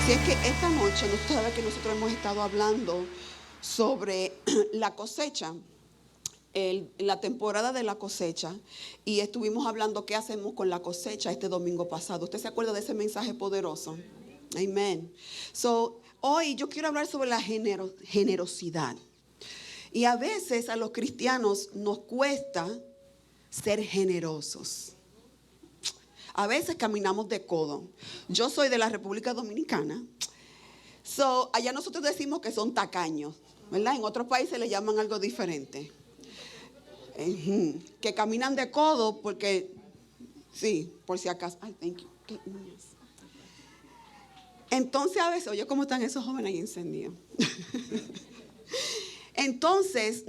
Así es que esta noche, no sabe que nosotros hemos estado hablando sobre la cosecha, la temporada de la cosecha, y estuvimos hablando qué hacemos con la cosecha este domingo pasado. ¿Usted se acuerda de ese mensaje poderoso? Amén. Hoy yo quiero hablar sobre la generosidad. Y a veces a los cristianos nos cuesta ser generosos. A veces caminamos de codo. Yo soy de la República Dominicana. Allá nosotros decimos que son tacaños, ¿verdad? En otros países le llaman algo diferente. Que caminan de codo porque, sí, por si acaso. Ay, thank you. Qué uñas. Entonces a veces, oye, ¿cómo están esos jóvenes ahí encendidos? Entonces,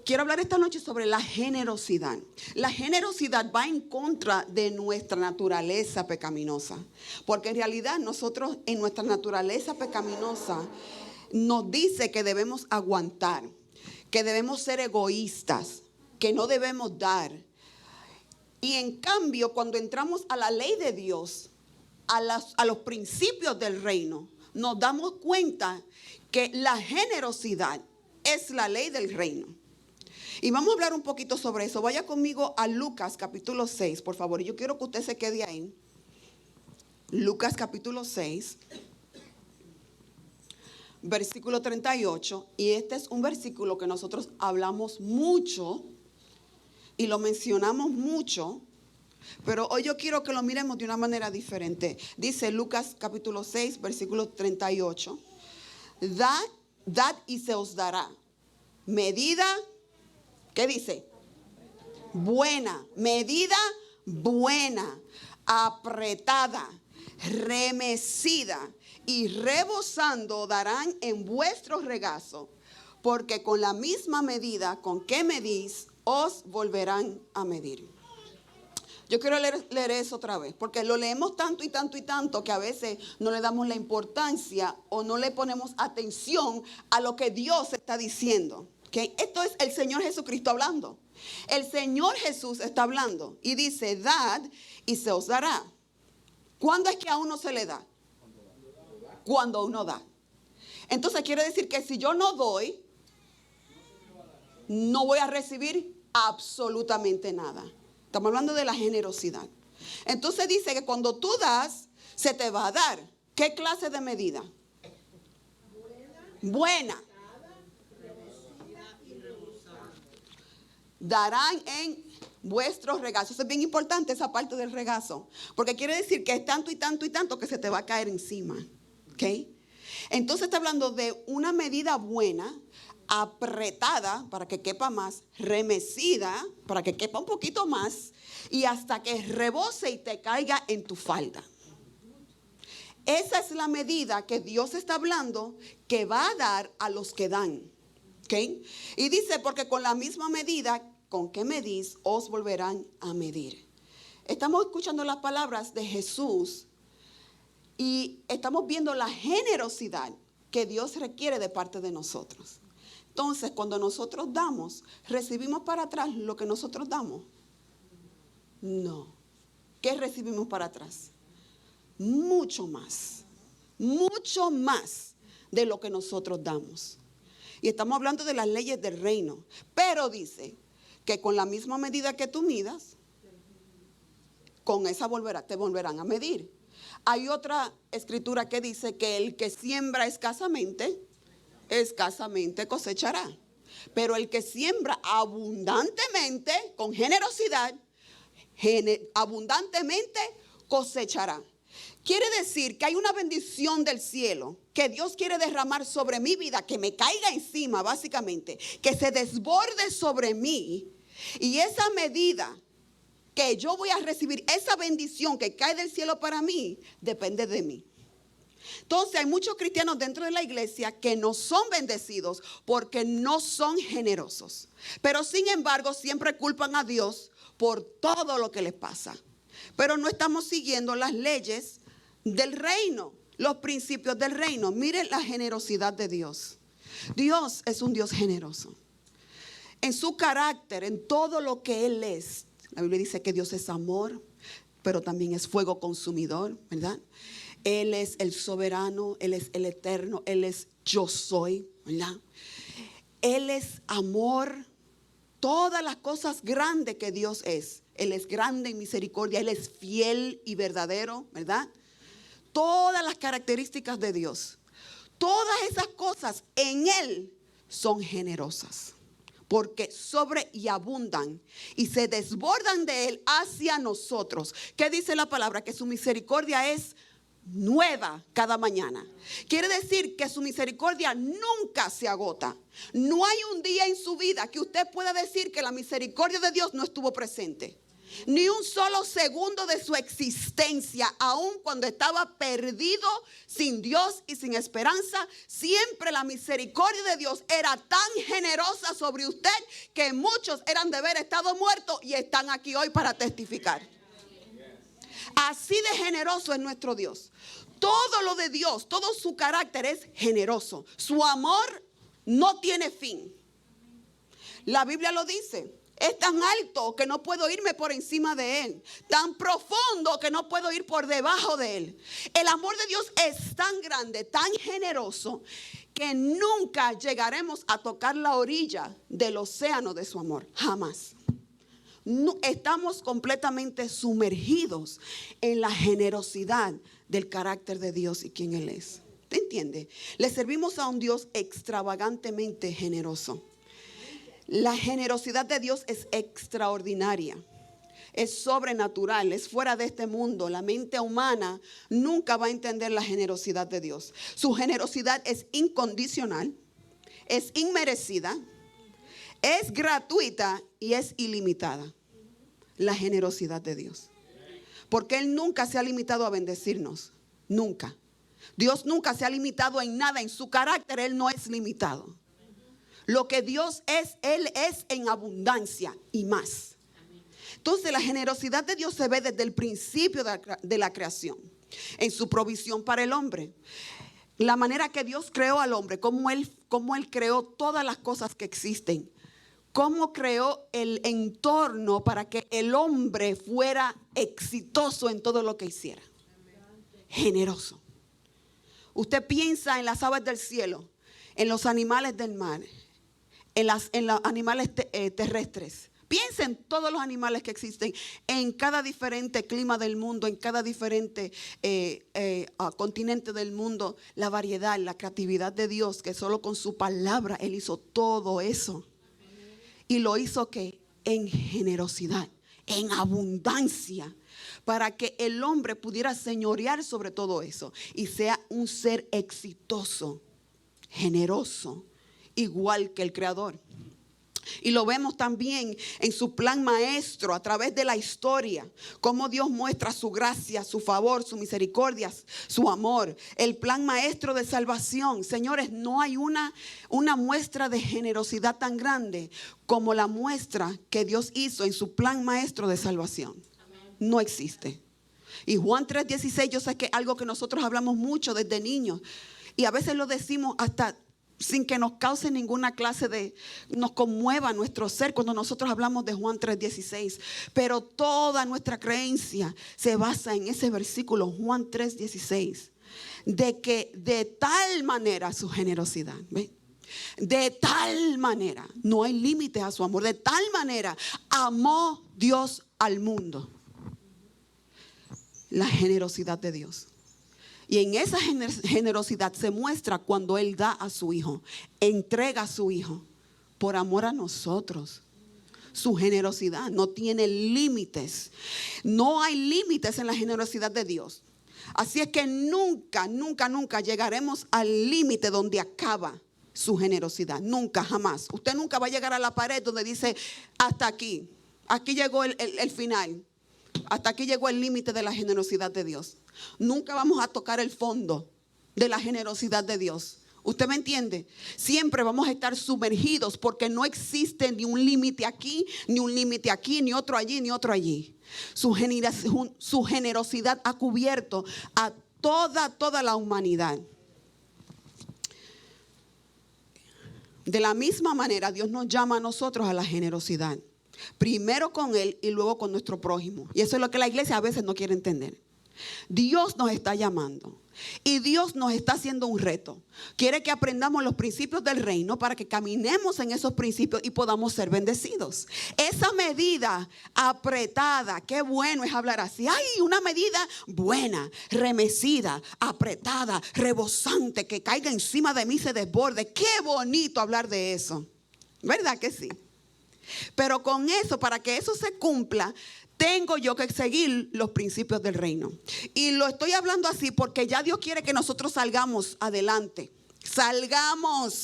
quiero hablar esta noche sobre la generosidad. La generosidad va en contra de nuestra naturaleza pecaminosa. Porque en realidad nosotros en nuestra naturaleza pecaminosa nos dice que debemos aguantar, que debemos ser egoístas, que no debemos dar. Y en cambio, cuando entramos a la ley de Dios, a los principios del reino, nos damos cuenta que la generosidad es la ley del reino. Y vamos a hablar un poquito sobre eso. Vaya conmigo a Lucas capítulo 6, por favor. Y yo quiero que usted se quede ahí. Lucas capítulo 6, versículo 38. Y este es un versículo que nosotros hablamos mucho y lo mencionamos mucho. Pero hoy yo quiero que lo miremos de una manera diferente. Dice Lucas capítulo 6, versículo 38. Dad y se os dará. Medida, ¿qué dice? Buena, medida buena, apretada, remecida y rebosando darán en vuestro regazo, porque con la misma medida con que medís, os volverán a medir. Yo quiero leer eso otra vez, porque lo leemos tanto y tanto y tanto que a veces no le damos la importancia o no le ponemos atención a lo que Dios está diciendo. ¿Okay? Esto es el Señor Jesucristo hablando. El Señor Jesús está hablando y dice, dad y se os dará. ¿Cuándo es que a uno se le da? Cuando uno da. Entonces quiere decir que si yo no doy, no voy a recibir absolutamente nada. Estamos hablando de la generosidad. Entonces dice que cuando tú das, se te va a dar. ¿Qué clase de medida? Buena. Darán en vuestros regazos. Eso es bien importante, esa parte del regazo. Porque quiere decir que es tanto y tanto y tanto que se te va a caer encima. ¿Ok? Entonces está hablando de una medida buena, apretada para que quepa más, remecida para que quepa un poquito más y hasta que rebose y te caiga en tu falda. Esa es la medida que Dios está hablando que va a dar a los que dan. ¿Okay? Y dice, porque con la misma medida con que medís, os volverán a medir. Estamos escuchando las palabras de Jesús y estamos viendo la generosidad que Dios requiere de parte de nosotros. Entonces, cuando nosotros damos, ¿recibimos para atrás lo que nosotros damos? No. ¿Qué recibimos para atrás? Mucho más de lo que nosotros damos. Y estamos hablando de las leyes del reino. Pero dice que con la misma medida que tú midas, con esa te volverán a medir. Hay otra escritura que dice que el que siembra escasamente cosechará. Pero el que siembra abundantemente, con generosidad, abundantemente cosechará. Quiere decir que hay una bendición del cielo que Dios quiere derramar sobre mi vida, que me caiga encima básicamente, que se desborde sobre mí. Y esa medida que yo voy a recibir, esa bendición que cae del cielo para mí, depende de mí. Entonces hay muchos cristianos dentro de la iglesia que no son bendecidos porque no son generosos. Pero sin embargo siempre culpan a Dios por todo lo que les pasa. Pero no estamos siguiendo las leyes del reino, los principios del reino. Miren la generosidad de Dios. Dios es un Dios generoso. En su carácter, en todo lo que Él es. La Biblia dice que Dios es amor, pero también es fuego consumidor, ¿verdad? Él es el soberano, Él es el eterno, Él es yo soy, ¿verdad? Él es amor, todas las cosas grandes que Dios es. Él es grande en misericordia, Él es fiel y verdadero, ¿verdad? Todas las características de Dios, todas esas cosas en Él son generosas, porque sobre y abundan y se desbordan de Él hacia nosotros. ¿Qué dice la palabra? Que su misericordia es nueva cada mañana. Quiere decir que su misericordia nunca se agota. No hay un día en su vida que usted pueda decir que la misericordia de Dios no estuvo presente. Ni un solo segundo de su existencia, aun cuando estaba perdido, sin Dios y sin esperanza, siempre la misericordia de Dios era tan generosa sobre usted que muchos eran de haber estado muertos y están aquí hoy para testificar. Así de generoso es nuestro Dios. Todo lo de Dios, todo su carácter es generoso. Su amor no tiene fin. La Biblia lo dice. Es tan alto que no puedo irme por encima de Él. Tan profundo que no puedo ir por debajo de Él. El amor de Dios es tan grande, tan generoso, que nunca llegaremos a tocar la orilla del océano de su amor. Jamás. No, estamos completamente sumergidos en la generosidad del carácter de Dios y quién Él es. ¿Te entiende? Le servimos a un Dios extravagantemente generoso. La generosidad de Dios es extraordinaria, es sobrenatural, es fuera de este mundo. La mente humana nunca va a entender la generosidad de Dios. Su generosidad es incondicional, es inmerecida, es gratuita y es ilimitada. La generosidad de Dios. Porque Él nunca se ha limitado a bendecirnos. Nunca. Dios nunca se ha limitado en nada. En su carácter Él no es limitado. Lo que Dios es, Él es en abundancia y más. Entonces la generosidad de Dios se ve desde el principio de la creación. En su provisión para el hombre. La manera que Dios creó al hombre. Cómo Él creó todas las cosas que existen. Cómo creó el entorno para que el hombre fuera exitoso en todo lo que hiciera. Generoso. Usted piensa en las aves del cielo, en los animales del mar, en los animales terrestres. Piensa en todos los animales que existen, en cada diferente clima del mundo, en cada diferente continente del mundo, la variedad, la creatividad de Dios, que solo con su palabra Él hizo todo eso. Y lo hizo que en generosidad, en abundancia, para que el hombre pudiera señorear sobre todo eso y sea un ser exitoso, generoso, igual que el Creador. Y lo vemos también en su plan maestro a través de la historia, cómo Dios muestra su gracia, su favor, su misericordia, su amor, el plan maestro de salvación. Señores, no hay una muestra de generosidad tan grande como la muestra que Dios hizo en su plan maestro de salvación. No existe. Y Juan 3:16, yo sé que es algo que nosotros hablamos mucho desde niños y a veces lo decimos hasta sin que nos cause ninguna clase nos conmueva nuestro ser cuando nosotros hablamos de Juan 3:16. Pero toda nuestra creencia se basa en ese versículo, Juan 3:16. De que de tal manera su generosidad, ¿ve? De tal manera, no hay límites a su amor. De tal manera amó Dios al mundo. La generosidad de Dios. Y en esa generosidad se muestra cuando Él da a su Hijo, entrega a su Hijo por amor a nosotros. Su generosidad no tiene límites. No hay límites en la generosidad de Dios. Así es que nunca, nunca, nunca llegaremos al límite donde acaba su generosidad. Nunca, jamás. Usted nunca va a llegar a la pared donde dice hasta aquí. Aquí llegó el final. Hasta aquí llegó el límite de la generosidad de Dios. Nunca vamos a tocar el fondo de la generosidad de Dios. ¿Usted me entiende? Siempre vamos a estar sumergidos porque no existe ni un límite aquí, ni un límite aquí, ni otro allí, ni otro allí. Su generosidad ha cubierto a toda la humanidad. De la misma manera, Dios nos llama a nosotros a la generosidad. Primero con Él y luego con nuestro prójimo. Y eso es lo que la iglesia a veces no quiere entender. Dios nos está llamando y Dios nos está haciendo un reto. Quiere que aprendamos los principios del reino para que caminemos en esos principios y podamos ser bendecidos. Esa medida apretada, qué bueno es hablar así. Ay, una medida buena, remecida, apretada, rebosante, que caiga encima de mí y se desborde. Qué bonito hablar de eso. ¿Verdad que sí? Pero con eso, para que eso se cumpla, tengo yo que seguir los principios del reino. Y lo estoy hablando así porque ya Dios quiere que nosotros salgamos adelante. Salgamos.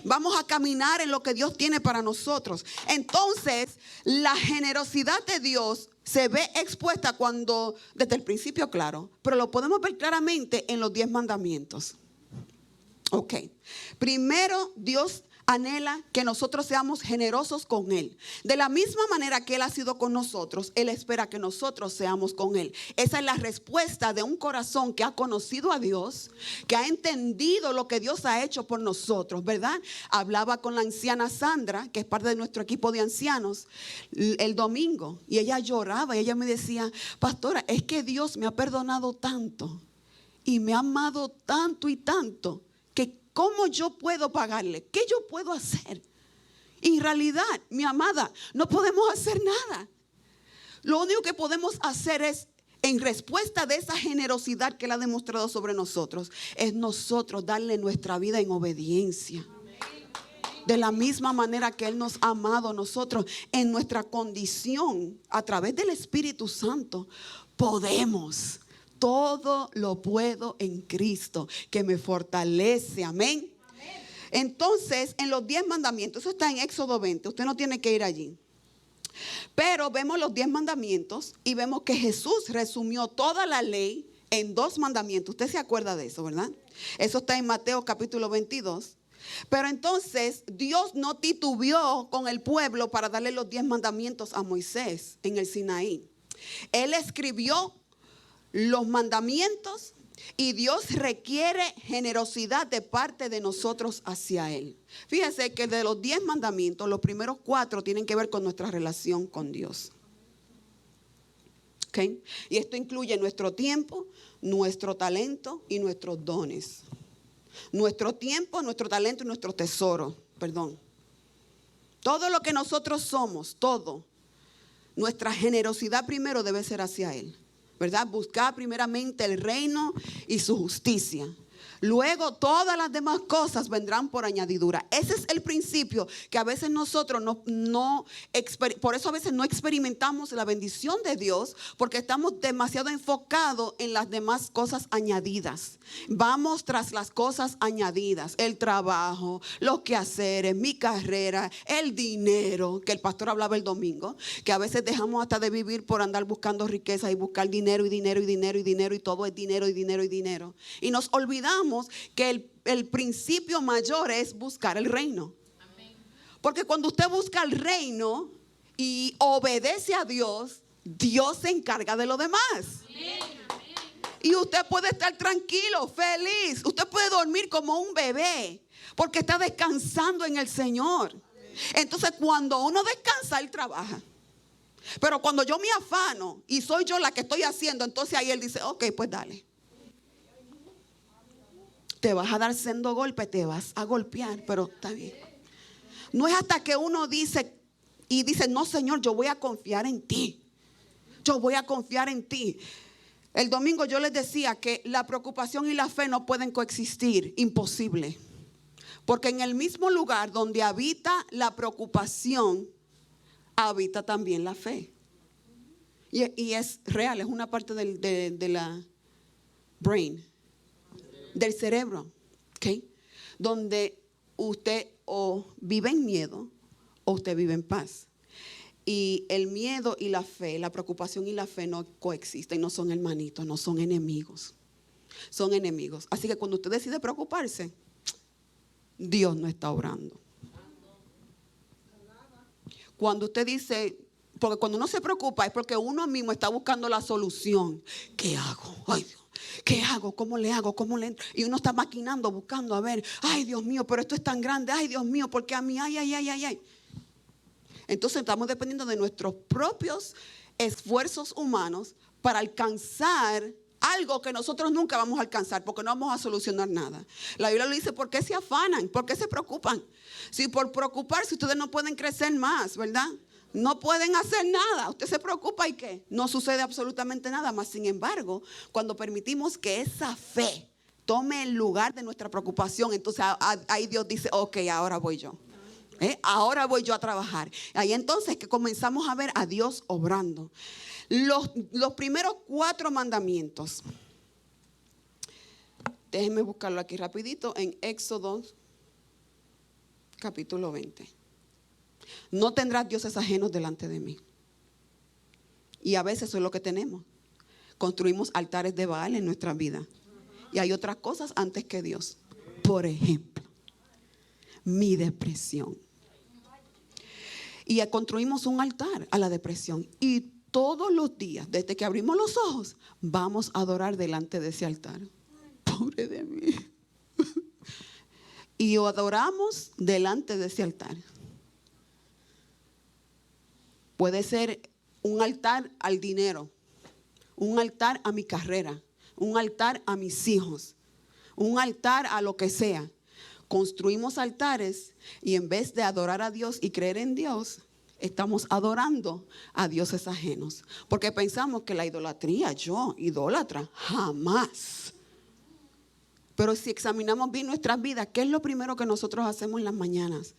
Vamos a caminar en lo que Dios tiene para nosotros. Entonces, la generosidad de Dios se ve expuesta cuando, desde el principio, claro, pero lo podemos ver claramente en los 10 mandamientos. Ok. Primero, Dios anhela que nosotros seamos generosos con Él. De la misma manera que Él ha sido con nosotros, Él espera que nosotros seamos con Él. Esa es la respuesta de un corazón que ha conocido a Dios, que ha entendido lo que Dios ha hecho por nosotros, ¿verdad? Hablaba con la anciana Sandra, que es parte de nuestro equipo de ancianos, el domingo, y ella lloraba y ella me decía: pastora, es que Dios me ha perdonado tanto y me ha amado tanto y tanto, que ¿cómo yo puedo pagarle? ¿Qué yo puedo hacer? Y en realidad, mi amada, no podemos hacer nada. Lo único que podemos hacer es, en respuesta de esa generosidad que Él ha demostrado sobre nosotros, es nosotros darle nuestra vida en obediencia. De la misma manera que Él nos ha amado a nosotros en nuestra condición, a través del Espíritu Santo, podemos. Todo lo puedo en Cristo que me fortalece. Amén. Entonces, en los 10 mandamientos, eso está en Éxodo 20. Usted no tiene que ir allí. Pero vemos los 10 mandamientos y vemos que Jesús resumió toda la ley en 2 mandamientos. Usted se acuerda de eso, ¿verdad? Eso está en Mateo capítulo 22. Pero entonces Dios no titubeó con el pueblo para darle los 10 mandamientos a Moisés en el Sinaí. Él escribió los mandamientos y Dios requiere generosidad de parte de nosotros hacia Él. Fíjense que de los 10 mandamientos, los primeros 4 tienen que ver con nuestra relación con Dios. ¿Okay? Y esto incluye nuestro tiempo, nuestro talento y nuestros dones. Nuestro tiempo, nuestro talento y nuestro tesoro. Todo lo que nosotros somos, todo. Nuestra generosidad primero debe ser hacia Él. ¿Verdad? Buscar primeramente el reino y su justicia. Luego todas las demás cosas vendrán por añadidura. Ese es el principio que a veces nosotros por eso a veces no experimentamos la bendición de Dios, porque estamos demasiado enfocados en las demás cosas añadidas. Vamos tras las cosas añadidas: el trabajo, los quehaceres, mi carrera, el dinero, que el pastor hablaba el domingo, que a veces dejamos hasta de vivir por andar buscando riquezas y buscar dinero y dinero y dinero y dinero, y todo es dinero y dinero y dinero. Y nos olvidamos que el principio mayor es buscar el reino. Amén. Porque cuando usted busca el reino y obedece a Dios, Dios se encarga de lo demás. Amén. Y usted puede estar tranquilo, feliz. Usted puede dormir como un bebé porque está descansando en el Señor. Amén. Entonces, cuando uno descansa, Él trabaja. Pero cuando yo me afano y soy yo la que estoy haciendo, entonces ahí Él dice: ok, pues dale. Te vas a dar sendo golpe, te vas a golpear, pero está bien. No es hasta que uno dice no, Señor, yo voy a confiar en ti. Yo voy a confiar en ti. El domingo yo les decía que la preocupación y la fe no pueden coexistir. Imposible. Porque en el mismo lugar donde habita la preocupación, habita también la fe. Y es real, es una parte de la brain, del cerebro, ¿okay? Donde usted o vive en miedo o usted vive en paz. Y el miedo y la fe, la preocupación y la fe no coexisten, no son hermanitos, no son enemigos. Son enemigos. Así que cuando usted decide preocuparse, Dios no está obrando. Cuando usted dice, porque cuando uno se preocupa es porque uno mismo está buscando la solución. ¿Qué hago? Ay, Dios. ¿Qué hago? ¿Cómo le hago? ¿Cómo le entro? Y uno está maquinando, buscando, a ver, ay, Dios mío, pero esto es tan grande, ay, Dios mío, porque a mí, ay. Entonces estamos dependiendo de nuestros propios esfuerzos humanos para alcanzar algo que nosotros nunca vamos a alcanzar, porque no vamos a solucionar nada. La Biblia lo dice: ¿por qué se afanan? ¿Por qué se preocupan? Si por preocuparse ustedes no pueden crecer más, ¿verdad? No pueden hacer nada. Usted se preocupa y ¿qué? No sucede absolutamente nada más. Sin embargo, cuando permitimos que esa fe tome el lugar de nuestra preocupación, entonces ahí Dios dice: ok, ahora voy yo. Ahora voy yo a trabajar. Ahí entonces que comenzamos a ver a Dios obrando. Los primeros 4 mandamientos. Déjenme buscarlo aquí rapidito en Éxodo capítulo 20. No tendrás dioses ajenos delante de mí. Y a veces eso es lo que tenemos. Construimos altares de Baal en nuestra vida. Y hay otras cosas antes que Dios. Por ejemplo, mi depresión. Y construimos un altar a la depresión. Y todos los días, desde que abrimos los ojos, vamos a adorar delante de ese altar. Pobre de mí. Y adoramos delante de ese altar. Puede ser un altar al dinero, un altar a mi carrera, un altar a mis hijos, un altar a lo que sea. Construimos altares y en vez de adorar a Dios y creer en Dios, estamos adorando a dioses ajenos. Porque pensamos que la idolatría, yo, idólatra, jamás. Pero si examinamos bien nuestras vidas, ¿qué es lo primero que nosotros hacemos en las mañanas?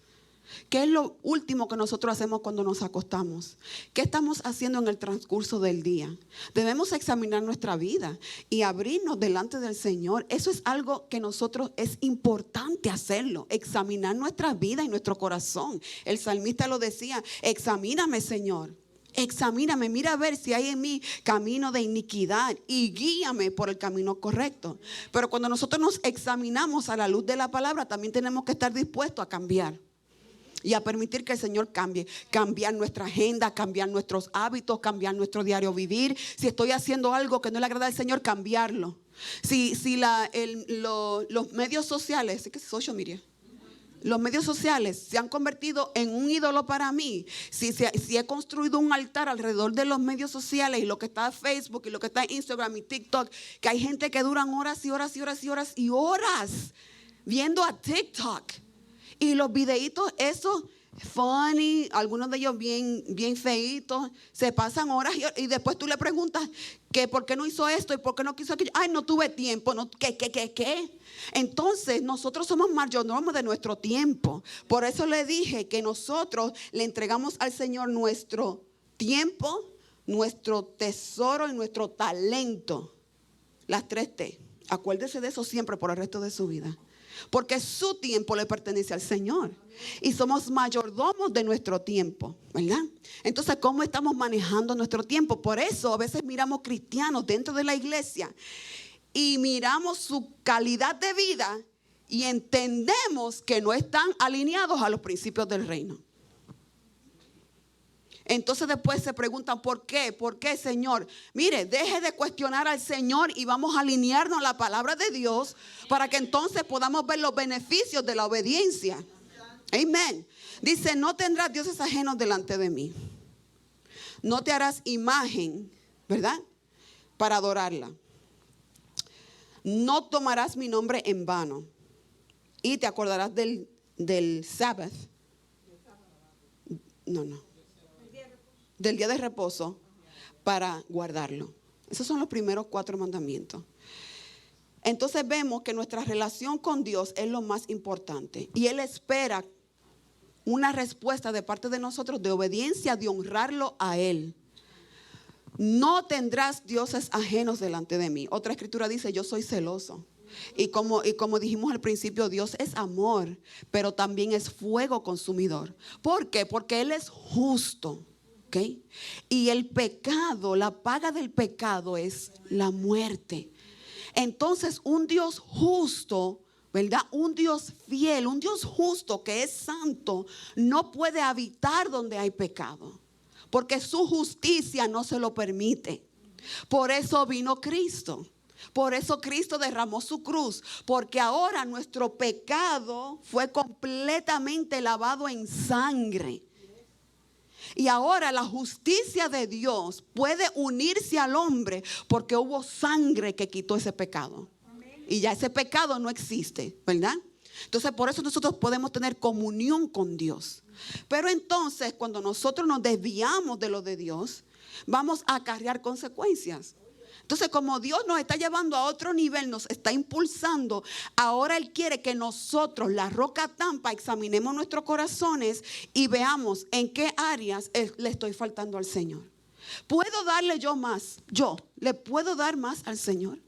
¿Qué es lo último que nosotros hacemos cuando nos acostamos? ¿Qué estamos haciendo en el transcurso del día? Debemos examinar nuestra vida y abrirnos delante del Señor. Eso es algo que nosotros es importante hacerlo. Examinar nuestra vida y nuestro corazón. El salmista lo decía: examíname, Señor. Examíname, mira a ver si hay en mí camino de iniquidad y guíame por el camino correcto. Pero cuando nosotros nos examinamos a la luz de la palabra, también tenemos que estar dispuestos a cambiar. Y a permitir que el Señor cambie. Cambiar nuestra agenda, cambiar nuestros hábitos, cambiar nuestro diario vivir. Si estoy haciendo algo que no le agrada al Señor, cambiarlo. Si los medios sociales, ¿qué es social media? Los medios sociales se han convertido en un ídolo para mí. Si he construido un altar alrededor de los medios sociales y lo que está en Facebook y lo que está en Instagram y TikTok, que hay gente que duran horas y horas y horas y horas y horas viendo a TikTok. Y los videitos, esos funny, algunos de ellos bien feitos, se pasan horas y después tú le preguntas que por qué no hizo esto y por qué no quiso aquello. Ay, no tuve tiempo. No, ¿Qué? Entonces nosotros somos mayordomos de nuestro tiempo. Por eso le dije que nosotros le entregamos al Señor nuestro tiempo, nuestro tesoro y nuestro talento. Las 3 T. Acuérdese de eso siempre por el resto de su vida. Porque su tiempo le pertenece al Señor. Y somos mayordomos de nuestro tiempo, ¿verdad? Entonces, ¿cómo estamos manejando nuestro tiempo? Por eso a veces miramos cristianos dentro de la iglesia y miramos su calidad de vida y entendemos que no están alineados a los principios del reino. Entonces después se preguntan ¿por qué? ¿Por qué, Señor? Mire, deje de cuestionar al Señor y vamos a alinearnos a la palabra de Dios para que entonces podamos ver los beneficios de la obediencia. Amén. Dice: no tendrás dioses ajenos delante de mí. No te harás imagen, ¿verdad? Para adorarla. No tomarás mi nombre en vano. Y te acordarás del Sabbath. Del día de reposo para guardarlo. Esos son los primeros 4 mandamientos. Entonces vemos que nuestra relación con Dios es lo más importante. Y Él espera una respuesta de parte de nosotros de obediencia, de honrarlo a Él. No tendrás dioses ajenos delante de mí. Otra escritura dice: yo soy celoso. Y como dijimos al principio, Dios es amor, pero también es fuego consumidor. ¿Por qué? Porque Él es justo. ¿Okay? Y el pecado, la paga del pecado es la muerte. Entonces un Dios justo, ¿verdad? Un Dios fiel, un Dios justo que es santo, no puede habitar donde hay pecado, porque su justicia no se lo permite. Por eso vino Cristo. Por eso Cristo derramó su cruz, porque ahora nuestro pecado fue completamente lavado en sangre. Y ahora la justicia de Dios puede unirse al hombre porque hubo sangre que quitó ese pecado. Y ya ese pecado no existe, ¿verdad? Entonces por eso nosotros podemos tener comunión con Dios. Pero entonces cuando nosotros nos desviamos de lo de Dios, vamos a acarrear consecuencias. Entonces como Dios nos está llevando a otro nivel, nos está impulsando, ahora Él quiere que nosotros, la Roca Tampa, examinemos nuestros corazones y veamos en qué áreas le estoy faltando al Señor. ¿Puedo darle yo más? ¿Yo le puedo dar más al Señor?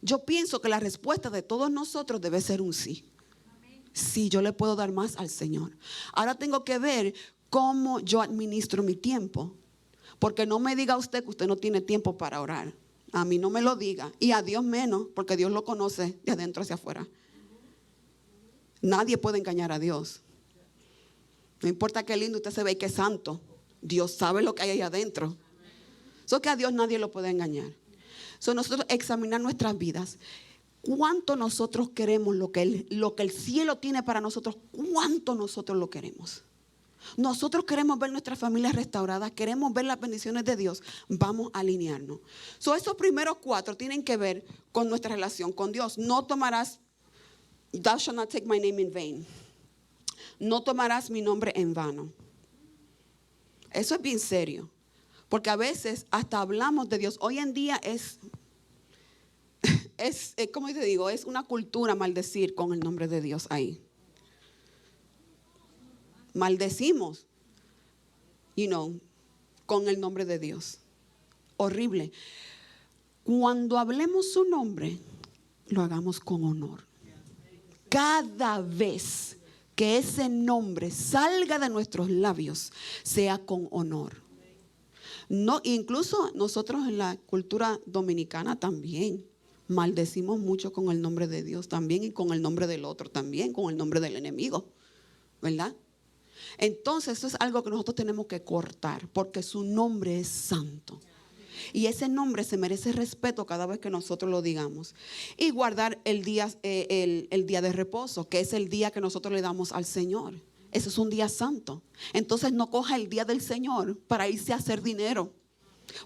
Yo pienso que la respuesta de todos nosotros debe ser un sí. Sí, yo le puedo dar más al Señor. Ahora tengo que ver cómo yo administro mi tiempo. Porque no me diga usted que usted no tiene tiempo para orar. A mí no me lo diga. Y a Dios menos, porque Dios lo conoce de adentro hacia afuera. Nadie puede engañar a Dios. No importa qué lindo usted se ve y qué santo. Dios sabe lo que hay ahí adentro. Eso que a Dios nadie lo puede engañar. Nosotros examinar nuestras vidas. ¿Cuánto nosotros queremos lo que el cielo tiene para nosotros? ¿Cuánto nosotros lo queremos? Nosotros queremos ver nuestras familias restauradas, queremos ver las bendiciones de Dios. Vamos a alinearnos. Esos primeros 4 tienen que ver con nuestra relación con Dios. No tomarás, thou shalt not take my name in vain. No tomarás mi nombre en vano. Eso es bien serio. Porque a veces hasta hablamos de Dios. Hoy en día es como te digo, es una cultura maldecir con el nombre de Dios ahí. Maldecimos, con el nombre de Dios. Horrible. Cuando hablemos su nombre, lo hagamos con honor. Cada vez que ese nombre salga de nuestros labios, sea con honor. No, incluso nosotros en la cultura dominicana también maldecimos mucho con el nombre de Dios también, y con el nombre del otro también, con el nombre del enemigo, ¿verdad? Entonces eso es algo que nosotros tenemos que cortar, porque su nombre es santo. Y ese nombre se merece respeto cada vez que nosotros lo digamos. Y guardar el día de reposo, que es el día que nosotros le damos al Señor. Ese es un día santo. Entonces no coja el día del Señor para irse a hacer dinero,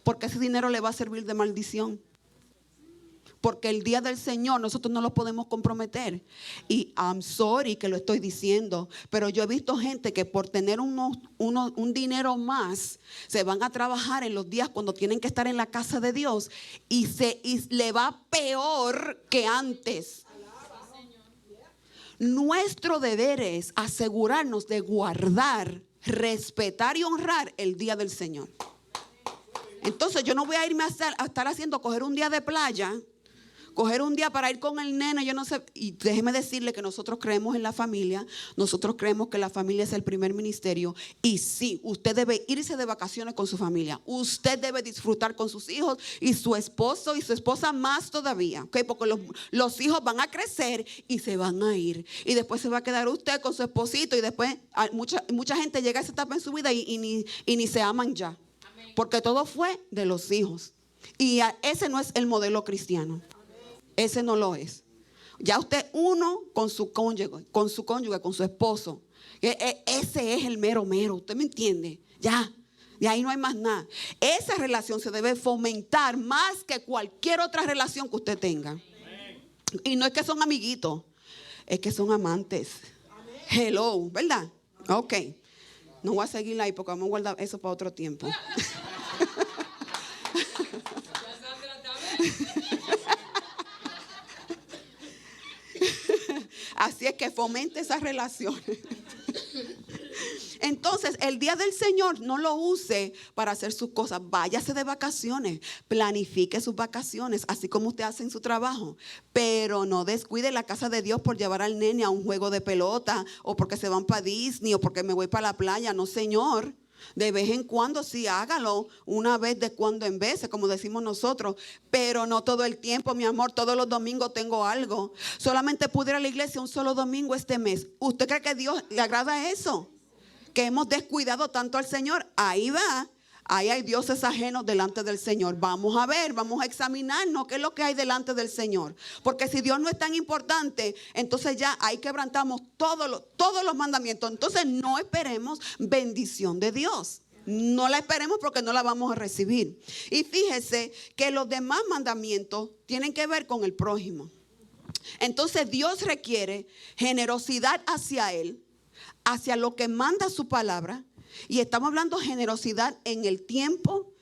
porque ese dinero le va a servir de maldición. Porque el día del Señor nosotros no lo podemos comprometer. Y I'm sorry que lo estoy diciendo, pero yo he visto gente que por tener un dinero más se van a trabajar en los días cuando tienen que estar en la casa de Dios y le va peor que antes. Nuestro deber es asegurarnos de guardar, respetar y honrar el día del Señor. Entonces yo no voy a irme a estar coger un día de playa, coger un día para ir con el nene, yo no sé. Y déjeme decirle que nosotros creemos en la familia. Nosotros creemos que la familia es el primer ministerio. Y sí, usted debe irse de vacaciones con su familia. Usted debe disfrutar con sus hijos y su esposo y su esposa más todavía, ¿okay? Porque los hijos van a crecer y se van a ir. Y después se va a quedar usted con su esposito. Y después mucha gente llega a esa etapa en su vida y ni se aman ya. Porque todo fue de los hijos. Y ese no es el modelo cristiano. Ese no lo es. Ya usted uno con su cónyuge, con su esposo. Ese es el mero. ¿Usted me entiende? Ya. De ahí no hay más nada. Esa relación se debe fomentar más que cualquier otra relación que usted tenga. Y no es que son amiguitos, es que son amantes. Hello, ¿verdad? Ok. No voy a seguir ahí porque vamos a guardar eso para otro tiempo. Así es que fomente esas relaciones. Entonces, el día del Señor no lo use para hacer sus cosas. Váyase de vacaciones, planifique sus vacaciones, así como usted hace en su trabajo. Pero no descuide la casa de Dios por llevar al nene a un juego de pelota, o porque se van para Disney, o porque me voy para la playa. No, Señor. De vez en cuando sí, hágalo, una vez de cuando en vez, como decimos nosotros, pero no todo el tiempo, mi amor. Todos los domingos tengo algo. Solamente pude ir a la iglesia un solo domingo este mes. ¿Usted cree que a Dios le agrada eso? Que hemos descuidado tanto al Señor. Ahí va Ahí hay dioses ajenos delante del Señor. Vamos a ver, vamos a examinarnos qué es lo que hay delante del Señor. Porque si Dios no es tan importante, entonces ya ahí quebrantamos todos los mandamientos. Entonces no esperemos bendición de Dios. No la esperemos porque no la vamos a recibir. Y fíjese que los demás mandamientos tienen que ver con el prójimo. Entonces Dios requiere generosidad hacia Él, hacia lo que manda su palabra. Y estamos hablando de generosidad en el tiempo,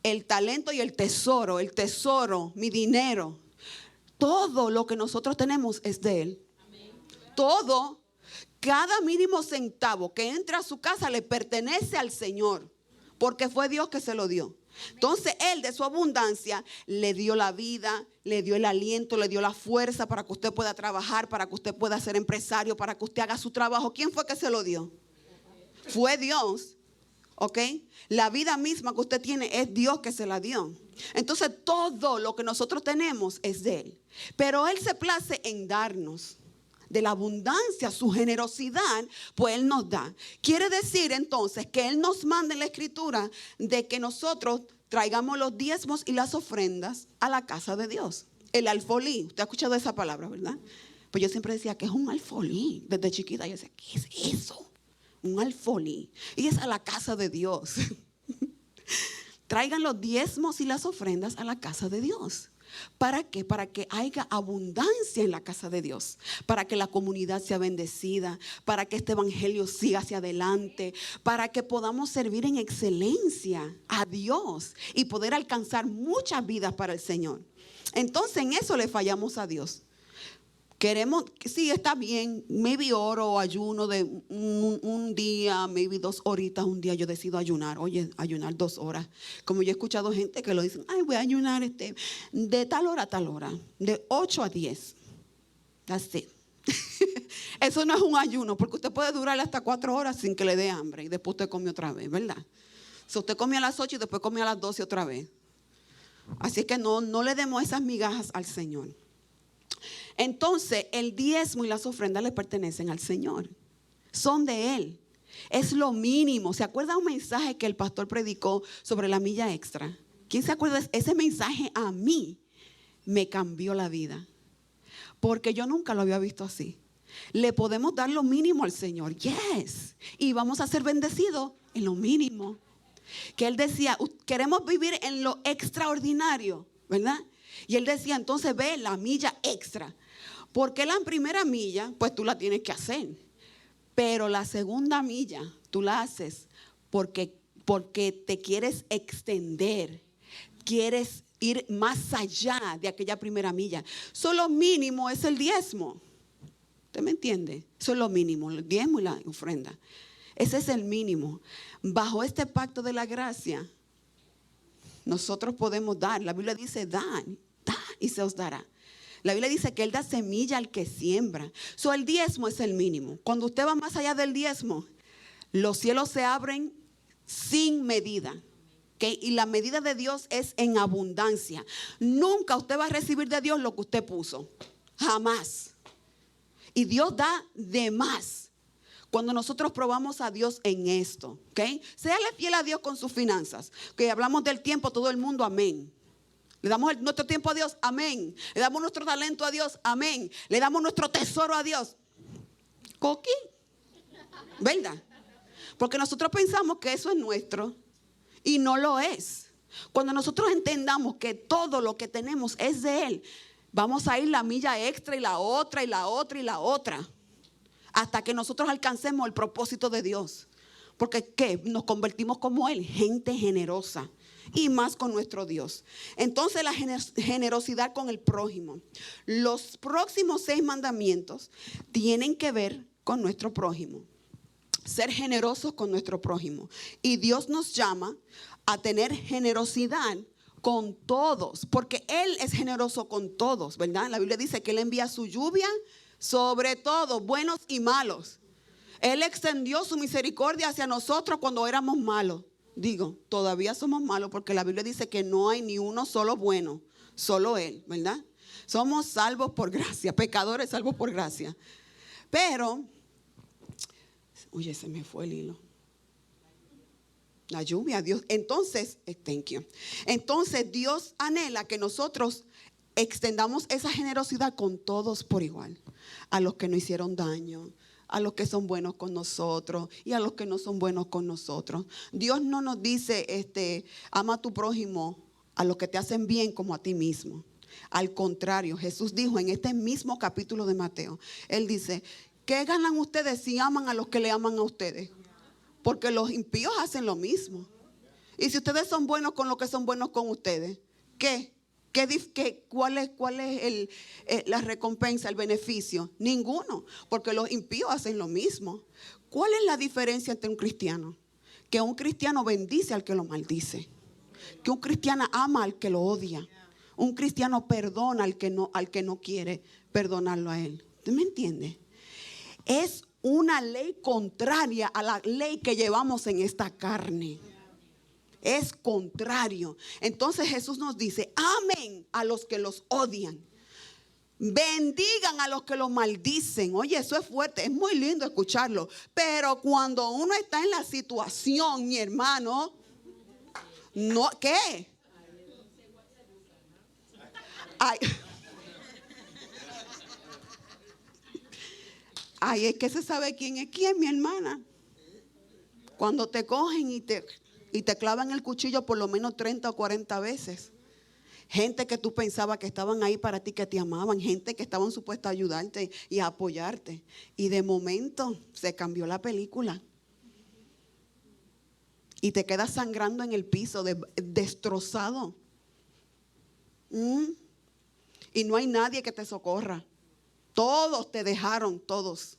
el talento y el tesoro. El tesoro, mi dinero. Todo lo que nosotros tenemos es de Él. Todo. Cada mínimo centavo que entra a su casa le pertenece al Señor, porque fue Dios que se lo dio. Entonces Él de su abundancia le dio la vida, le dio el aliento, le dio la fuerza para que usted pueda trabajar, para que usted pueda ser empresario, para que usted haga su trabajo. ¿Quién fue que se lo dio? Fue Dios. ¿Ok? La vida misma que usted tiene es Dios que se la dio. Entonces todo lo que nosotros tenemos es de Él. Pero Él se place en darnos. De la abundancia, su generosidad, pues Él nos da. Quiere decir entonces que Él nos manda en la escritura de que nosotros traigamos los diezmos y las ofrendas a la casa de Dios. El alfolí, usted ha escuchado esa palabra, ¿verdad? Pues yo siempre decía que es un alfolí. Desde chiquita yo decía, ¿qué es eso? Un alfolí. Y es a la casa de Dios. Traigan los diezmos y las ofrendas a la casa de Dios. ¿Para qué? Para que haya abundancia en la casa de Dios, para que la comunidad sea bendecida, para que este evangelio siga hacia adelante, para que podamos servir en excelencia a Dios y poder alcanzar muchas vidas para el Señor. Entonces en eso le fallamos a Dios. Queremos, sí, está bien, maybe oro o ayuno de un día, maybe 2 horitas un día yo decido ayunar. Oye, ayunar 2 horas. Como yo he escuchado gente que lo dicen, ay, voy a ayunar de tal hora a tal hora, de 8 a 10. That's it. Eso no es un ayuno, porque usted puede durar hasta 4 horas sin que le dé hambre y después usted come otra vez, ¿verdad? Si usted come a las 8 y después come a las 12 otra vez. Así que no le demos esas migajas al Señor. Entonces el diezmo y las ofrendas le pertenecen al Señor. Son de Él. Es lo mínimo. ¿Se acuerda un mensaje que el pastor predicó sobre la milla extra? ¿Quién se acuerda? Ese mensaje a mí me cambió la vida. Porque yo nunca lo había visto así. Le podemos dar lo mínimo al Señor. Yes. Y vamos a ser bendecidos en lo mínimo. Que Él decía, queremos vivir en lo extraordinario, ¿verdad? Y Él decía, entonces ve la milla extra. Porque la primera milla, pues tú la tienes que hacer. Pero la segunda milla, tú la haces porque te quieres extender. Quieres ir más allá de aquella primera milla. Solo mínimo es el diezmo. ¿Usted me entiende? Eso es lo mínimo, el diezmo y la ofrenda. Ese es el mínimo. Bajo este pacto de la gracia, nosotros podemos dar. La Biblia dice, da y se os dará. La Biblia dice que Él da semilla al que siembra. El diezmo es el mínimo. Cuando usted va más allá del diezmo, los cielos se abren sin medida. ¿Okay? Y la medida de Dios es en abundancia. Nunca usted va a recibir de Dios lo que usted puso. Jamás. Y Dios da de más. Cuando nosotros probamos a Dios en esto. ¿Okay? Séale fiel a Dios con sus finanzas. Que hablamos del tiempo, todo el mundo, amén. Le damos nuestro tiempo a Dios, amén. Le damos nuestro talento a Dios, amén. Le damos nuestro tesoro a Dios. Coqui. ¿Verdad? Porque nosotros pensamos que eso es nuestro y no lo es. Cuando nosotros entendamos que todo lo que tenemos es de Él, vamos a ir la milla extra y la otra y la otra y la otra. Hasta que nosotros alcancemos el propósito de Dios. Porque ¿qué? Nos convertimos como Él, gente generosa. Y más con nuestro Dios. Entonces la generosidad con el prójimo. Los próximos 6 mandamientos tienen que ver con nuestro prójimo. Ser generosos con nuestro prójimo. Y Dios nos llama a tener generosidad con todos. Porque Él es generoso con todos, ¿verdad? La Biblia dice que Él envía su lluvia sobre todos, buenos y malos. Él extendió su misericordia hacia nosotros cuando éramos malos. Digo, todavía somos malos porque la Biblia dice que no hay ni uno solo bueno, solo Él, ¿verdad? Somos salvos por gracia, pecadores salvos por gracia. Pero, oye, se me fue el hilo. La lluvia, Dios. Entonces, thank you. Entonces Dios anhela que nosotros extendamos esa generosidad con todos por igual. A los que nos hicieron daño, a los que son buenos con nosotros y a los que no son buenos con nosotros. Dios no nos dice, ama a tu prójimo, a los que te hacen bien como a ti mismo. Al contrario, Jesús dijo en este mismo capítulo de Mateo, Él dice, ¿qué ganan ustedes si aman a los que le aman a ustedes? Porque los impíos hacen lo mismo. Y si ustedes son buenos con los que son buenos con ustedes, ¿qué? ¿Cuál es la recompensa, el beneficio? Ninguno, porque los impíos hacen lo mismo. ¿Cuál es la diferencia entre un cristiano? Que un cristiano bendice al que lo maldice. Que un cristiano ama al que lo odia. Un cristiano perdona al que no quiere perdonarlo a él. ¿Usted me entiende? Es una ley contraria a la ley que llevamos en esta carne. Es contrario. Entonces Jesús nos dice, amen a los que los odian. Bendigan a los que los maldicen. Oye, eso es fuerte, es muy lindo escucharlo. Pero cuando uno está en la situación, mi hermano, no, ¿qué? Ay. Ay, es que se sabe quién es quién, mi hermana. Cuando te cogen y te clavan el cuchillo por lo menos 30 o 40 veces. Gente que tú pensabas que estaban ahí para ti, que te amaban. Gente que estaban supuestas a ayudarte y a apoyarte. Y de momento se cambió la película. Y te quedas sangrando en el piso, destrozado. Y no hay nadie que te socorra. Todos te dejaron, todos.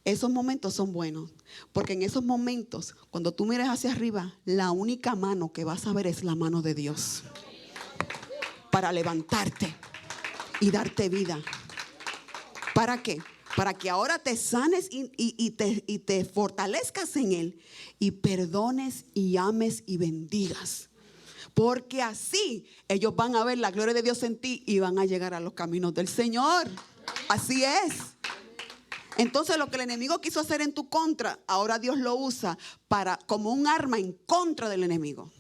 Esos momentos son buenos, porque en esos momentos, cuando tú mires hacia arriba, la única mano que vas a ver es la mano de Dios. Para levantarte y darte vida. ¿Para qué? Para que ahora te sanes y te fortalezcas en Él. Y perdones y ames y bendigas. Porque así ellos van a ver la gloria de Dios en ti y van a llegar a los caminos del Señor. Así es. Entonces lo que el enemigo quiso hacer en tu contra, ahora Dios lo usa como un arma en contra del enemigo.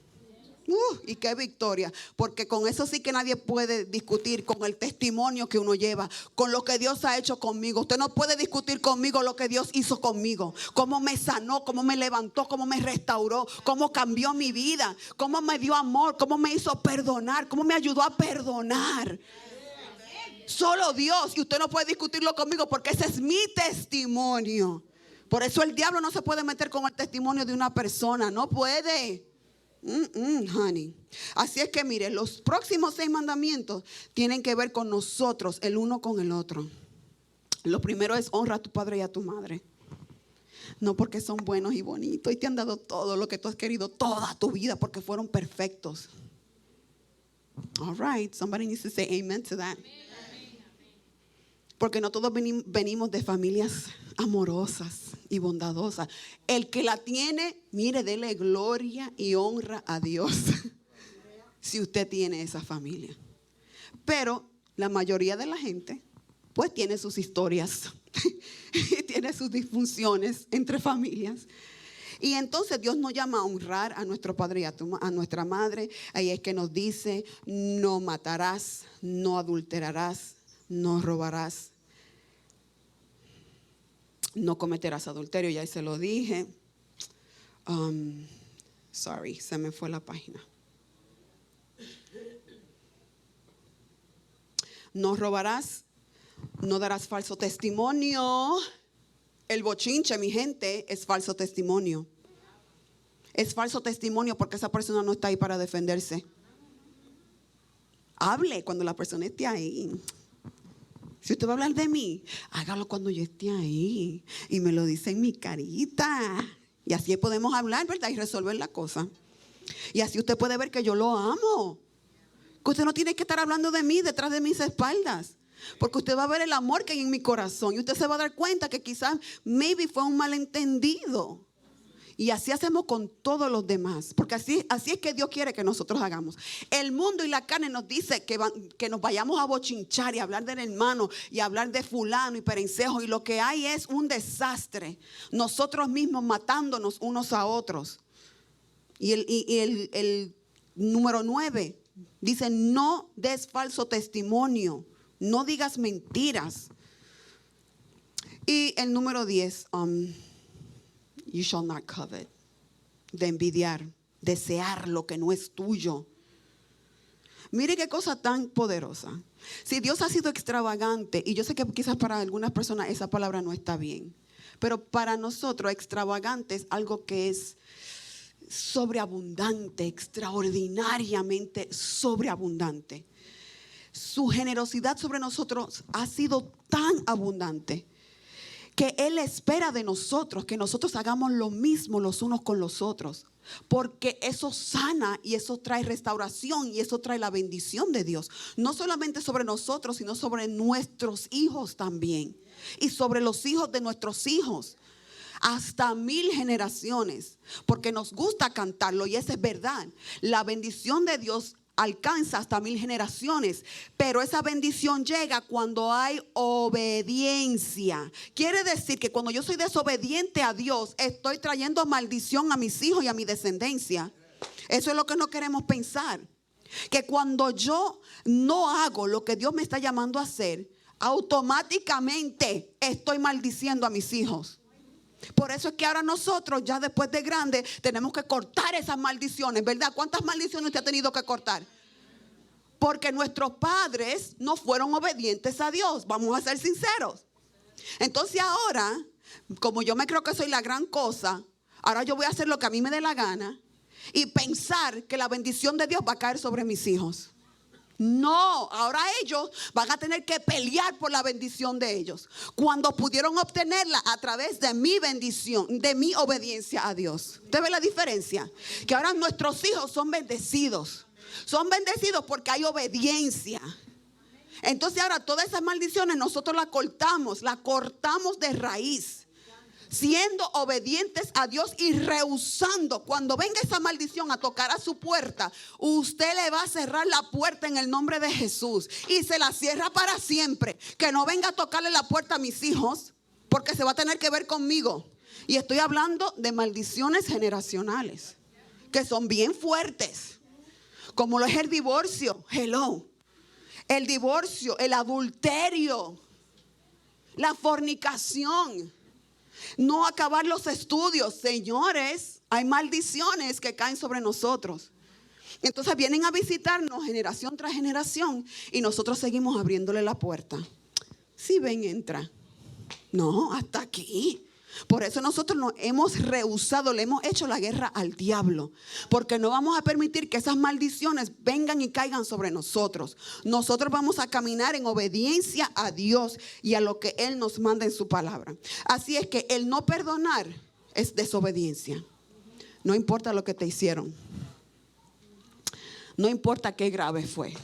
Y qué victoria, porque con eso sí que nadie puede discutir, con el testimonio que uno lleva, con lo que Dios ha hecho conmigo. Usted no puede discutir conmigo lo que Dios hizo conmigo, cómo me sanó, cómo me levantó, cómo me restauró, cómo cambió mi vida, cómo me dio amor, cómo me hizo perdonar, cómo me ayudó a perdonar. Solo Dios, y usted no puede discutirlo conmigo porque ese es mi testimonio. Por eso el diablo no se puede meter con el testimonio de una persona, no puede. Honey. Así es que mire, los próximos 6 mandamientos tienen que ver con nosotros, el uno con el otro. Lo primero es honra a tu padre y a tu madre. No porque son buenos y bonitos y te han dado todo lo que tú has querido toda tu vida, porque fueron perfectos. All right, somebody needs to say amen to that. Porque no todos venimos de familias amorosas y bondadosas. El que la tiene, mire, dele gloria y honra a Dios. Si usted tiene esa familia. Pero la mayoría de la gente, pues tiene sus historias. Y tiene sus disfunciones entre familias. Y entonces Dios nos llama a honrar a nuestro padre y a nuestra madre. Ahí es que nos dice, no matarás, no adulterarás, no robarás, no cometerás adulterio. Ya se lo dije. Sorry, se me fue la página. No robarás, no darás falso testimonio. El bochinche, mi gente, es falso testimonio. Es falso testimonio porque esa persona no está ahí para defenderse. Hable cuando la persona esté ahí. Si usted va a hablar de mí, hágalo cuando yo esté ahí. Y me lo dice en mi carita. Y así podemos hablar, ¿verdad? Y resolver la cosa. Y así usted puede ver que yo lo amo. Que usted no tiene que estar hablando de mí detrás de mis espaldas. Porque usted va a ver el amor que hay en mi corazón. Y usted se va a dar cuenta que quizás, maybe fue un malentendido. Y así hacemos con todos los demás. Porque así es que Dios quiere que nosotros hagamos. El mundo y la carne nos dice que nos vayamos a bochinchar y hablar del hermano y hablar de fulano y perencejo. Y lo que hay es un desastre. Nosotros mismos matándonos unos a otros. el número 9 dice, no des falso testimonio, no digas mentiras. Y el número 10, you shall not covet, de envidiar, desear lo que no es tuyo. Mire qué cosa tan poderosa. Si Dios ha sido extravagante, y yo sé que quizás para algunas personas esa palabra no está bien, pero para nosotros extravagante es algo que es sobreabundante, extraordinariamente sobreabundante. Su generosidad sobre nosotros ha sido tan abundante que Él espera de nosotros que nosotros hagamos lo mismo los unos con los otros, porque eso sana y eso trae restauración y eso trae la bendición de Dios, no solamente sobre nosotros, sino sobre nuestros hijos también, y sobre los hijos de nuestros hijos, hasta 1000 generaciones, porque nos gusta cantarlo y eso es verdad. La bendición de Dios alcanza hasta 1000 generaciones, pero esa bendición llega cuando hay obediencia. Quiere decir que cuando yo soy desobediente a Dios, estoy trayendo maldición a mis hijos y a mi descendencia. Eso es lo que no queremos pensar, que cuando yo no hago lo que Dios me está llamando a hacer, automáticamente estoy maldiciendo a mis hijos. Por eso es que ahora nosotros, ya después de grande, tenemos que cortar esas maldiciones, ¿verdad? ¿Cuántas maldiciones usted ha tenido que cortar? Porque nuestros padres no fueron obedientes a Dios, vamos a ser sinceros. Entonces ahora, como yo me creo que soy la gran cosa, ahora yo voy a hacer lo que a mí me dé la gana y pensar que la bendición de Dios va a caer sobre mis hijos. No, ahora ellos van a tener que pelear por la bendición de ellos, cuando pudieron obtenerla a través de mi bendición, de mi obediencia a Dios. ¿Usted ve la diferencia? Que ahora nuestros hijos son bendecidos. Son bendecidos porque hay obediencia. Entonces ahora todas esas maldiciones nosotros las cortamos de raíz, siendo obedientes a Dios y rehusando. Cuando venga esa maldición a tocar a su puerta, usted le va a cerrar la puerta en el nombre de Jesús y se la cierra para siempre. Que no venga a tocarle la puerta a mis hijos, porque se va a tener que ver conmigo. Y estoy hablando de maldiciones generacionales que son bien fuertes, como lo es el divorcio. Hello. El divorcio, el adulterio, la fornicación, no acabar los estudios. Señores, hay maldiciones que caen sobre nosotros. Entonces vienen a visitarnos generación tras generación y nosotros seguimos abriéndole la puerta. Si ven, entra. No, hasta aquí. Por eso nosotros nos hemos rehusado, le hemos hecho la guerra al diablo, porque no vamos a permitir que esas maldiciones vengan y caigan sobre nosotros. Nosotros vamos a caminar en obediencia a Dios y a lo que Él nos manda en su palabra. Así es que el no perdonar es desobediencia. No importa lo que te hicieron, no importa qué grave fue.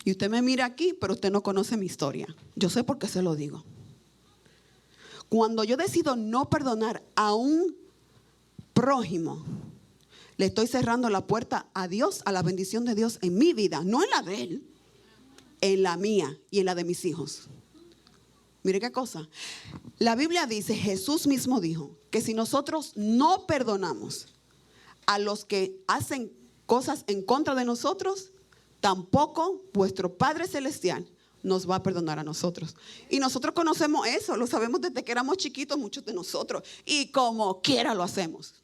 Y usted me mira aquí, pero usted no conoce mi historia. Yo sé por qué se lo digo. Cuando yo decido no perdonar a un prójimo, le estoy cerrando la puerta a Dios, a la bendición de Dios en mi vida, no en la de Él, en la mía y en la de mis hijos. Mire qué cosa. La Biblia dice, Jesús mismo dijo, que si nosotros no perdonamos a los que hacen cosas en contra de nosotros, tampoco vuestro Padre Celestial nos va a perdonar a nosotros. Y nosotros conocemos eso, lo sabemos desde que éramos chiquitos, muchos de nosotros. Y como quiera lo hacemos.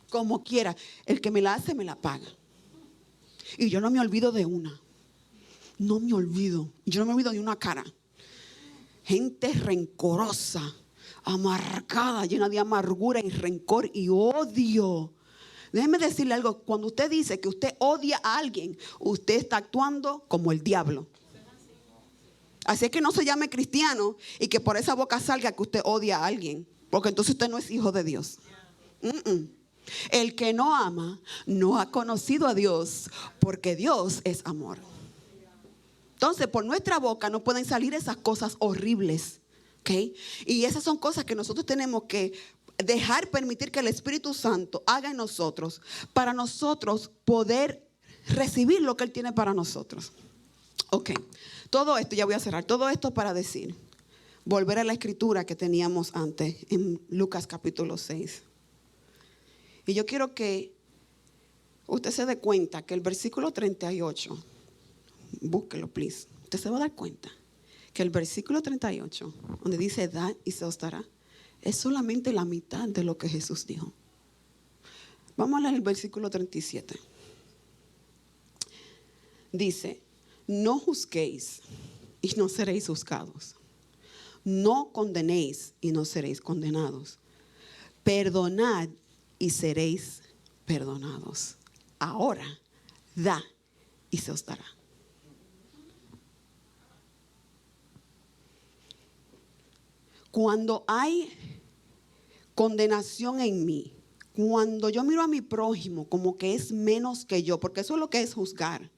Como quiera. El que me la hace, me la paga. Y yo no me olvido de una. No me olvido. Yo no me olvido de una cara. Gente rencorosa, amargada, llena de amargura y rencor y odio. Déjeme decirle algo. Cuando usted dice que usted odia a alguien, usted está actuando como el diablo. Así es que no se llame cristiano y que por esa boca salga que usted odia a alguien, porque entonces usted no es hijo de Dios. El que no ama no ha conocido a Dios, porque Dios es amor. Entonces por nuestra boca no pueden salir esas cosas horribles, ¿okay? Y esas son cosas que nosotros tenemos que permitir que el Espíritu Santo haga en nosotros, para nosotros poder recibir lo que Él tiene para nosotros. Ok, todo esto, ya voy a cerrar, todo esto para decir, volver a la escritura que teníamos antes en Lucas capítulo 6. Y yo quiero que usted se dé cuenta que el versículo 38, búsquelo, please. Usted se va a dar cuenta que el versículo 38, donde dice dad y se os dará, es solamente la mitad de lo que Jesús dijo. Vamos a leer el versículo 37. Dice, no juzguéis y no seréis juzgados. No condenéis y no seréis condenados. Perdonad y seréis perdonados. Ahora, da y se os dará. Cuando hay condenación en mí, cuando yo miro a mi prójimo como que es menos que yo, porque eso es lo que es juzgar.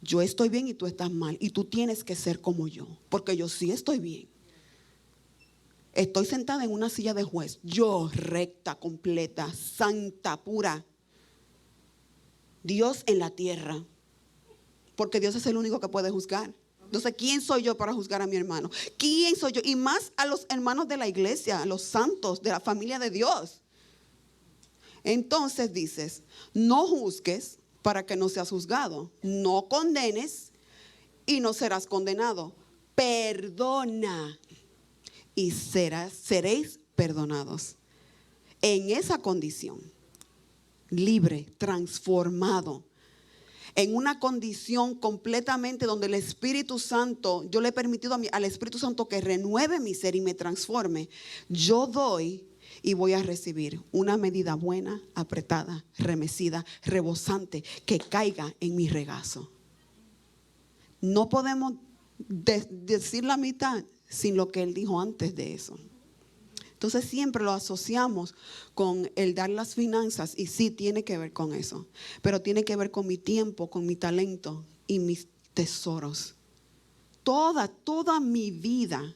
Yo estoy bien y tú estás mal, y tú tienes que ser como yo, porque yo sí estoy bien. Estoy sentada en una silla de juez, yo recta, completa, santa, pura. Dios en la tierra, porque Dios es el único que puede juzgar. Entonces, ¿quién soy yo para juzgar a mi hermano? ¿Quién soy yo? Y más a los hermanos de la iglesia, a los santos de la familia de Dios. Entonces dices, no juzgues para que no seas juzgado. No condenes y no serás condenado. Perdona y seréis perdonados. En esa condición, libre, transformado, en una condición completamente donde el Espíritu Santo, yo le he permitido al Espíritu Santo que renueve mi ser y me transforme. Yo doy y voy a recibir una medida buena, apretada, remecida, rebosante, que caiga en mi regazo. No podemos decir la mitad sin lo que Él dijo antes de eso. Entonces siempre lo asociamos con el dar las finanzas, y sí tiene que ver con eso, pero tiene que ver con mi tiempo, con mi talento y mis tesoros. Toda mi vida.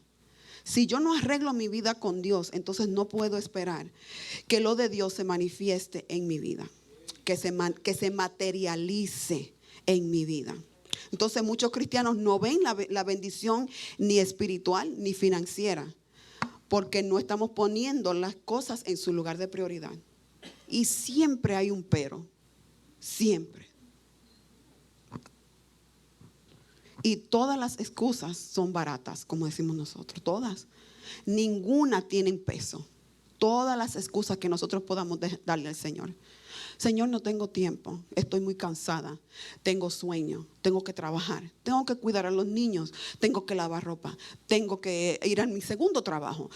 Si yo no arreglo mi vida con Dios, entonces no puedo esperar que lo de Dios se manifieste en mi vida, que se materialice en mi vida. Entonces muchos cristianos no ven la bendición ni espiritual ni financiera, porque no estamos poniendo las cosas en su lugar de prioridad. Y siempre hay un pero. Siempre. Y todas las excusas son baratas, como decimos nosotros. Todas. Ninguna tienen peso. Todas las excusas que nosotros podamos darle al Señor. Señor, no tengo tiempo, estoy muy cansada, tengo sueño, tengo que trabajar, tengo que cuidar a los niños, tengo que lavar ropa, tengo que ir a mi segundo trabajo,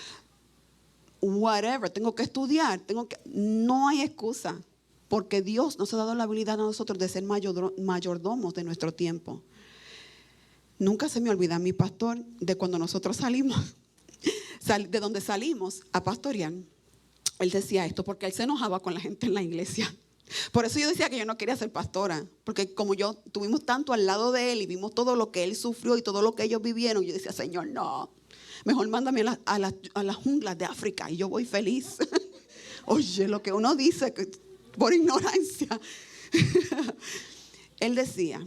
whatever, tengo que estudiar, no hay excusa, porque Dios nos ha dado la habilidad a nosotros de ser mayordomos de nuestro tiempo. Nunca se me olvida mi pastor de cuando nosotros salimos, de donde salimos a pastorear. Él decía esto porque él se enojaba con la gente en la iglesia. Por eso yo decía que yo no quería ser pastora, porque como yo tuvimos tanto al lado de él y vimos todo lo que él sufrió y todo lo que ellos vivieron, yo decía, Señor, no, mejor mándame a las junglas de África y yo voy feliz. Oye, lo que uno dice por ignorancia. Él decía,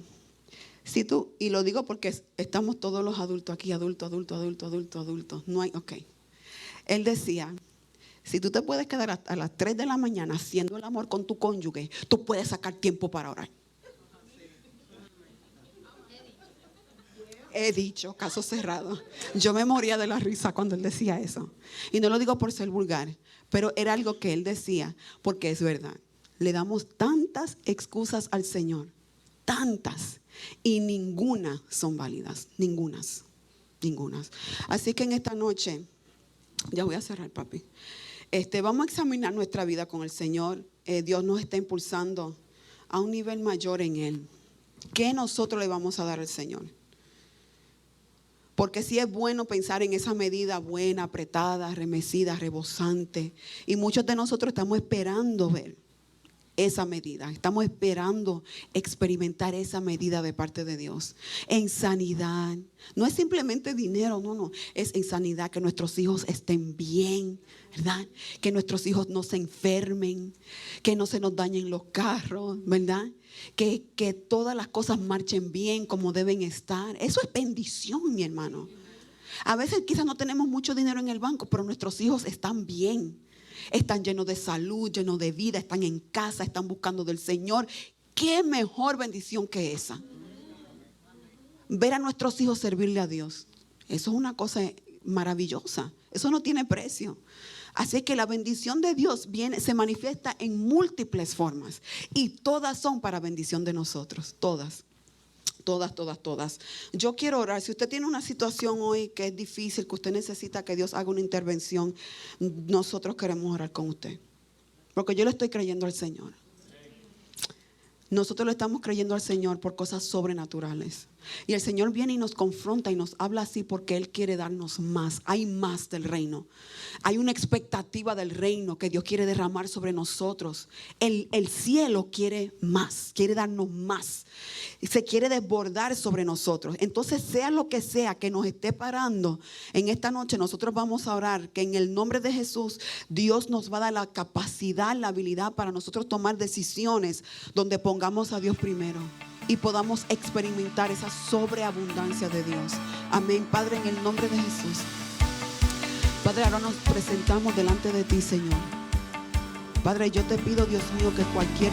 si tú, y lo digo porque estamos todos los adultos aquí, adultos, no hay, ok. Él decía, si tú te puedes quedar hasta las 3 de la mañana haciendo el amor con tu cónyuge, tú puedes sacar tiempo para orar. He dicho, caso cerrado. Yo me moría de la risa cuando él decía eso. Y no lo digo por ser vulgar, pero era algo que él decía porque es verdad. Le damos tantas excusas al Señor, tantas, y ninguna son válidas, ningunas. Así que en esta noche, ya voy a cerrar, papi. Vamos a examinar nuestra vida con el Señor. Dios nos está impulsando a un nivel mayor en Él. ¿Qué nosotros le vamos a dar al Señor? Porque sí es bueno pensar en esa medida buena, apretada, remecida, rebosante. Y muchos de nosotros estamos esperando ver esa medida. Estamos esperando experimentar esa medida de parte de Dios. En sanidad. No es simplemente dinero, no. Es en sanidad, que nuestros hijos estén bien, ¿verdad? Que nuestros hijos no se enfermen, que no se nos dañen los carros, ¿verdad? Que todas las cosas marchen bien como deben estar. Eso es bendición, mi hermano. A veces quizás no tenemos mucho dinero en el banco, pero nuestros hijos están bien. están llenos de salud, llenos de vida, están en casa, están buscando del Señor. ¿Qué mejor bendición que esa? Ver a nuestros hijos servirle a Dios. Eso es una cosa maravillosa. Eso no tiene precio. Así que la bendición de Dios se manifiesta en múltiples formas. Y todas son para bendición de nosotros. Todas. Yo quiero orar. Si usted tiene una situación hoy que es difícil, que usted necesita que Dios haga una intervención, nosotros queremos orar con usted. Porque yo le estoy creyendo al Señor. Nosotros le estamos creyendo al Señor por cosas sobrenaturales. Y el Señor viene y nos confronta y nos habla así porque Él quiere darnos más. Hay más del reino. Hay una expectativa del reino que Dios quiere derramar sobre nosotros. El cielo quiere más, quiere darnos más. Se quiere desbordar sobre nosotros. Entonces, sea lo que sea que nos esté parando en esta noche, nosotros vamos a orar que en el nombre de Jesús Dios nos va a dar la capacidad, la habilidad para nosotros tomar decisiones donde pongamos a Dios primero y podamos experimentar esa sobreabundancia de Dios. Amén. Padre, en el nombre de Jesús. Padre, ahora nos presentamos delante de ti, Señor. Padre, yo te pido, Dios mío, que cualquier